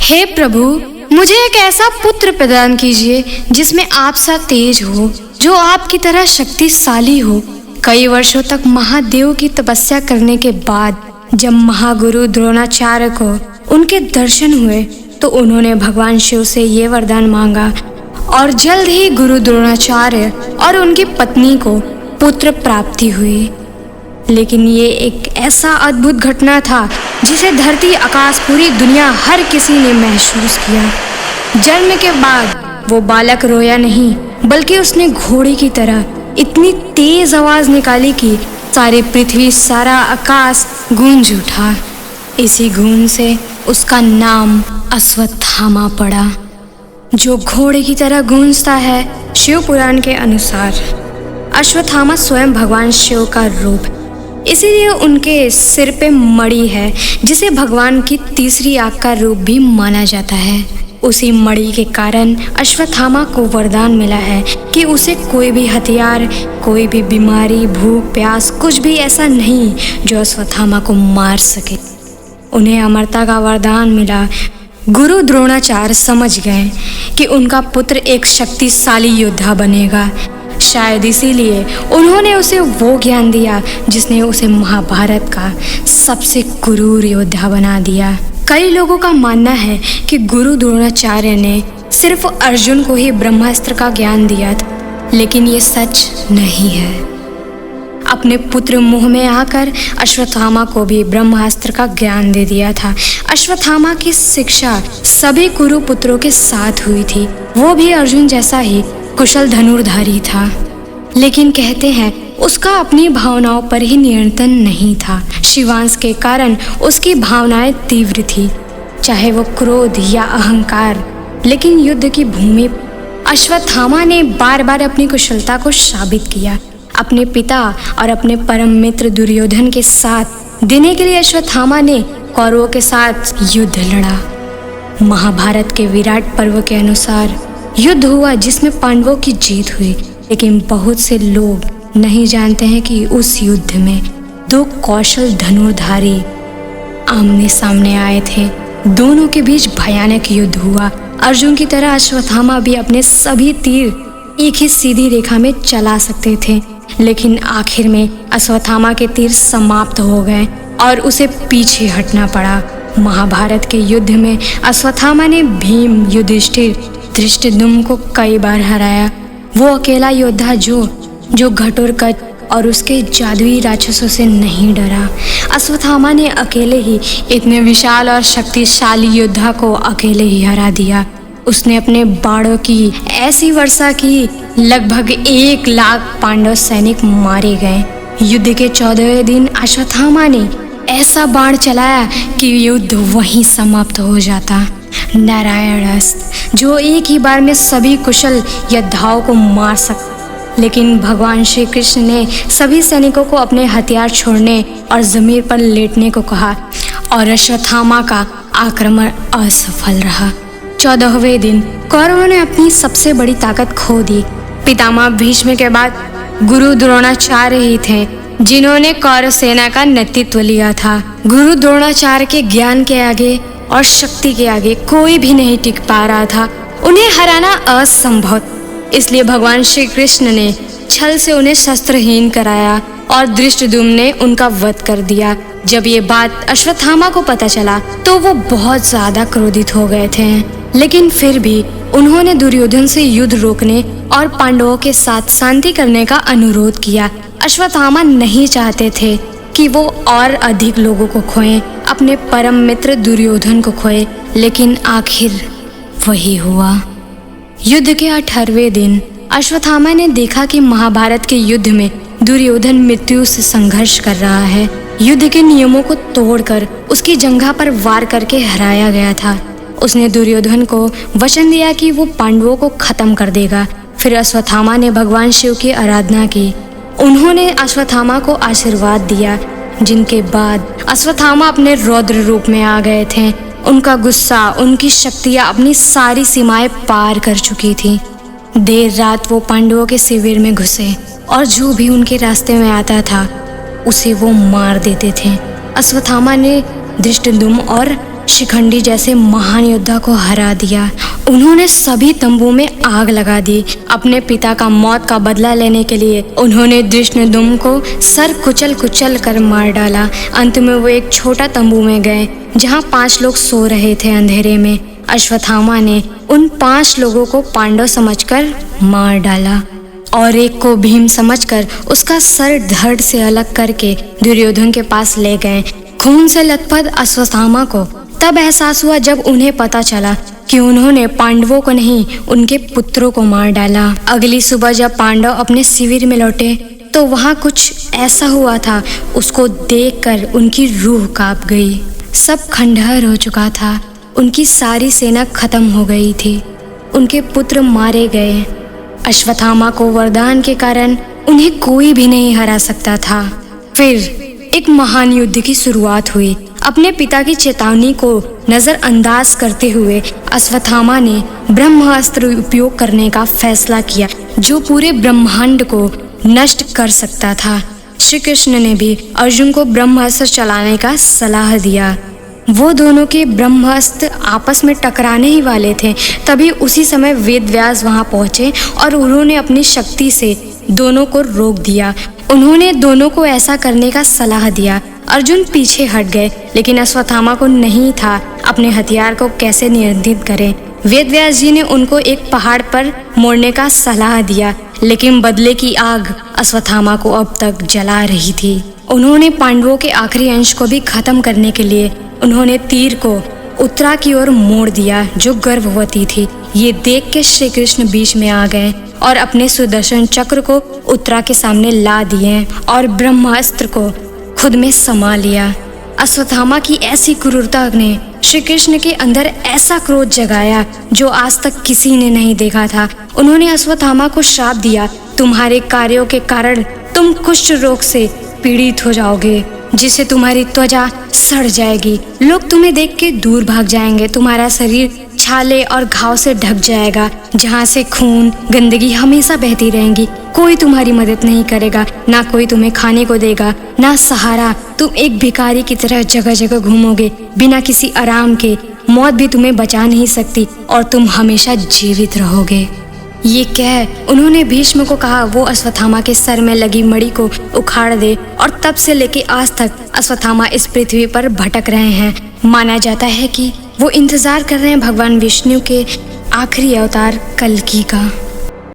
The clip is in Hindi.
हे प्रभु, मुझे एक ऐसा पुत्र प्रदान कीजिए जिसमें आप सा तेज हो, जो आपकी तरह शक्तिशाली हो। कई वर्षों तक महादेव की तपस्या करने के बाद जब महागुरु द्रोणाचार्य को उनके दर्शन हुए तो उन्होंने भगवान शिव से ये वरदान मांगा और जल्द ही गुरु द्रोणाचार्य और उनकी पत्नी को पुत्र प्राप्ति हुई। लेकिन ये एक ऐसा अद्भुत घटना था जिसे धरती, आकाश, पूरी दुनिया, हर किसी ने महसूस किया। जन्म के बाद वो बालक रोया नहीं, बल्कि उसने घोड़े की तरह इतनी तेज आवाज निकाली कि सारी पृथ्वी, सारा आकाश गूंज उठा। इसी गूंज से उसका नाम अश्वत्थामा पड़ा, जो घोड़े की तरह गूंजता है। शिव पुराण के अनुसार अश्वत्थामा स्वयं भगवान शिव का रूप, इसीलिए उनके सिर पे मणि है, जिसे भगवान की तीसरी आंख का रूप भी माना जाता है। उसी मणि के कारण अश्वत्थामा को वरदान मिला है कि उसे कोई भी हथियार, कोई भी बीमारी, भूख, प्यास, कुछ भी ऐसा नहीं जो अश्वत्थामा को मार सके। उन्हें अमरता का वरदान मिला। गुरु द्रोणाचार्य समझ गए कि उनका पुत्र एक शक्तिशाली योद्धा बनेगा। शायद इसीलिए उन्होंने उसे वो ज्ञान दिया जिसने उसे महाभारत का सबसे क्रूर योद्धा बना दिया। कई लोगों का मानना है कि गुरु द्रोणाचार्य ने सिर्फ अर्जुन को ही ब्रह्मास्त्र का ज्ञान दिया था, लेकिन ये सच नहीं है। अपने पुत्र मुँह में आकर अश्वत्थामा को भी ब्रह्मास्त्र का ज्ञान दे दिया था। अश्वत्थामा की शिक्षा सभी कुरु पुत्रों के साथ हुई थी। वो भी अर्जुन जैसा ही कुशल धनुर्धारी था, लेकिन कहते हैं उसका अपनी भावनाओं पर ही नियंत्रण नहीं था। शिवांश के कारण उसकी भावनाएं तीव्र थी, चाहे वो क्रोध या अहंकार। लेकिन युद्ध की भूमि अश्वत्थामा ने बार बार अपनी कुशलता को साबित किया। अपने पिता और अपने परम मित्र दुर्योधन के साथ देने के लिए अश्वत्थामा ने कौरवों के साथ युद्ध लड़ा। महाभारत के विराट पर्व के अनुसार युद्ध हुआ जिसमें पांडवों की जीत हुई, लेकिन बहुत से लोग नहीं जानते हैं कि उस युद्ध में दो कौशल धनुर्धारी आमने सामने आए थे। दोनों के बीच भयानक युद्ध हुआ। अर्जुन की तरह अश्वत्थामा भी अपने सभी तीर एक ही सीधी रेखा में चला सकते थे, लेकिन आखिर में अश्वत्थामा के तीर समाप्त हो गए और उसे पीछे हटना पड़ा। महाभारत के युद्ध में अश्वत्थामा ने भीम, युधिष्ठिर, धृष्टद्युम्न को कई बार हराया। वो अकेला योद्धा जो घटोत्कच और उसके जादुई राक्षसों से नहीं डरा। अश्वत्थामा ने अकेले ही इतने विशाल और शक्तिशाली योद्धा को अकेले ही हरा दिया। उसने अपने बाणों की ऐसी वर्षा की, लगभग 1 लाख पांडव सैनिक मारे गए। युद्ध के 14वें दिन अश्वत्थामा ने ऐसा बाण चलाया कि युद्ध वहीं समाप्त हो जाता। नारायणास्त्र, जो एक ही बार में सभी कुशल योद्धाओं को मार सकता। लेकिन भगवान श्री कृष्ण ने सभी सैनिकों को अपने हथियार छोड़ने और जमीन पर लेटने को कहा और अश्वत्थामा का आक्रमण असफल रहा। 14वें दिन कौरवों ने अपनी सबसे बड़ी ताकत खो दी। पितामह भीष्म के बाद गुरु द्रोणाचार्य ही थे जिन्होंने कौरव सेना का नेतृत्व लिया था। गुरु द्रोणाचार्य के ज्ञान के आगे और शक्ति के आगे कोई भी नहीं टिक पा रहा था। उन्हें हराना असंभव, इसलिए भगवान श्री कृष्ण ने छल से उन्हें शस्त्रहीन कराया और धृष्टद्युम्न ने उनका वध कर दिया। जब ये बात अश्वत्थामा को पता चला तो वो बहुत ज्यादा क्रोधित हो गए थे, लेकिन फिर भी उन्होंने दुर्योधन से युद्ध रोकने और पांडवों के साथ शांति करने का अनुरोध किया। अश्वत्थामा नहीं चाहते थे कि वो और अधिक लोगों को खोएं, अपने परम मित्र दुर्योधन को खोए, लेकिन आखिर वही हुआ। युद्ध के 18वें दिन अश्वत्थामा ने देखा कि महाभारत के युद्ध में दुर्योधन मृत्यु से संघर्ष कर रहा है। युद्ध के नियमों को तोड़कर उसकी जंघा पर वार करके हराया गया था। उसने दुर्योधन को वचन दिया कि वो पांडवों को खत्म कर देगा। फिर अश्वत्थामा ने भगवान शिव की आराधना की। उन्होंने अश्वत्थामा को आशीर्वाद दिया, जिनके बाद अश्वत्थामा अपने रौद्र रूप में आ गए थे। उनका गुस्सा, उनकी शक्तियाँ अपनी सारी सीमाएं पार कर चुकी थी। देर रात वो पांडवों के शिविर में घुसे और जो भी उनके रास्ते में आता था उसे वो मार देते थे। अश्वत्थामा ने धृष्टद्युम्न और शिखंडी जैसे महान योद्धा को हरा दिया। उन्होंने सभी तंबू में आग लगा दी। अपने पिता का मौत का बदला लेने के लिए उन्होंने धृष्टद्युम्न को सर कुचल कुचल कर मार डाला। अंत में वो एक छोटा तंबू में गए जहाँ 5 लोग सो रहे थे अंधेरे में। अश्वत्थामा ने उन 5 लोगों को पांडव समझकर मार डाला और एक को भीम समझकर उसका सर धड़ से अलग करके दुर्योधन के पास ले गए। खून से लथपथ अश्वत्थामा को तब एहसास हुआ जब उन्हें पता चला कि उन्होंने पांडवों को नहीं, उनके पुत्रों को मार डाला। अगली सुबह जब पांडव अपने शिविर में लौटे तो वहाँ कुछ ऐसा हुआ था, उसको देखकर उनकी रूह कांप गई। सब खंडहर हो चुका था, उनकी सारी सेना खत्म हो गई थी, उनके पुत्र मारे गए। अश्वत्थामा को वरदान के कारण उन्हें कोई भी नहीं हरा सकता था। फिर एक महान युद्ध की शुरुआत हुई। अपने पिता की चेतावनी को नजरअंदाज करते हुए अश्वत्थामा ने ब्रह्मास्त्र उपयोग करने का फैसला किया जो पूरे ब्रह्मांड को नष्ट कर सकता था। श्री कृष्ण ने भी अर्जुन को ब्रह्मास्त्र चलाने का सलाह दिया। वो दोनों के ब्रह्मास्त्र आपस में टकराने ही वाले थे। तभी उसी समय वेदव्यास वहां पहुंचे और उन्होंने अपनी शक्ति से दोनों को रोक दिया। उन्होंने दोनों को ऐसा करने का सलाह दिया। अर्जुन पीछे हट गए, लेकिन अश्वत्थामा को नहीं था अपने हथियार को कैसे नियंत्रित करें। वेदव्यास जी ने उनको एक पहाड़ पर मोड़ने का सलाह दिया, लेकिन बदले की आग अश्वत्थामा को अब तक जला रही थी। उन्होंने पांडवों के आखिरी अंश को भी खत्म करने के लिए उन्होंने तीर को उत्तरा की ओर मोड़ दिया जो गर्भवती थी। ये देख के श्री कृष्ण बीच में आ गए और अपने सुदर्शन चक्र को उत्तरा के सामने ला दिए और ब्रह्मास्त्र को खुद में समा लिया। अश्वत्थामा की ऐसी क्रूरता ने श्री कृष्ण के अंदर ऐसा क्रोध जगाया जो आज तक किसी ने नहीं देखा था। उन्होंने अश्वत्थामा को श्राप दिया, तुम्हारे कार्यों के कारण तुम कुष्ठ रोग से पीड़ित हो जाओगे, जिससे तुम्हारी त्वचा सड़ जाएगी, लोग तुम्हें देख के दूर भाग जाएंगे, तुम्हारा शरीर छाले और घाव से ढक जाएगा, जहाँ से खून गंदगी हमेशा बहती रहेंगी। कोई तुम्हारी मदद नहीं करेगा, ना कोई तुम्हें खाने को देगा, ना सहारा। तुम एक भिखारी की तरह जगह जगह घूमोगे, बिना किसी आराम के। मौत भी तुम्हें बचा नहीं सकती और तुम हमेशा जीवित रहोगे। ये कह उन्होंने भीष्म को कहा वो अश्वत्थामा के सर में लगी मणि को उखाड़ दे। और तब से लेके आज तक अश्वत्थामा इस पृथ्वी पर भटक रहे हैं। माना जाता है कि वो इंतजार कर रहे हैं भगवान विष्णु के आखिरी अवतार कल्कि का।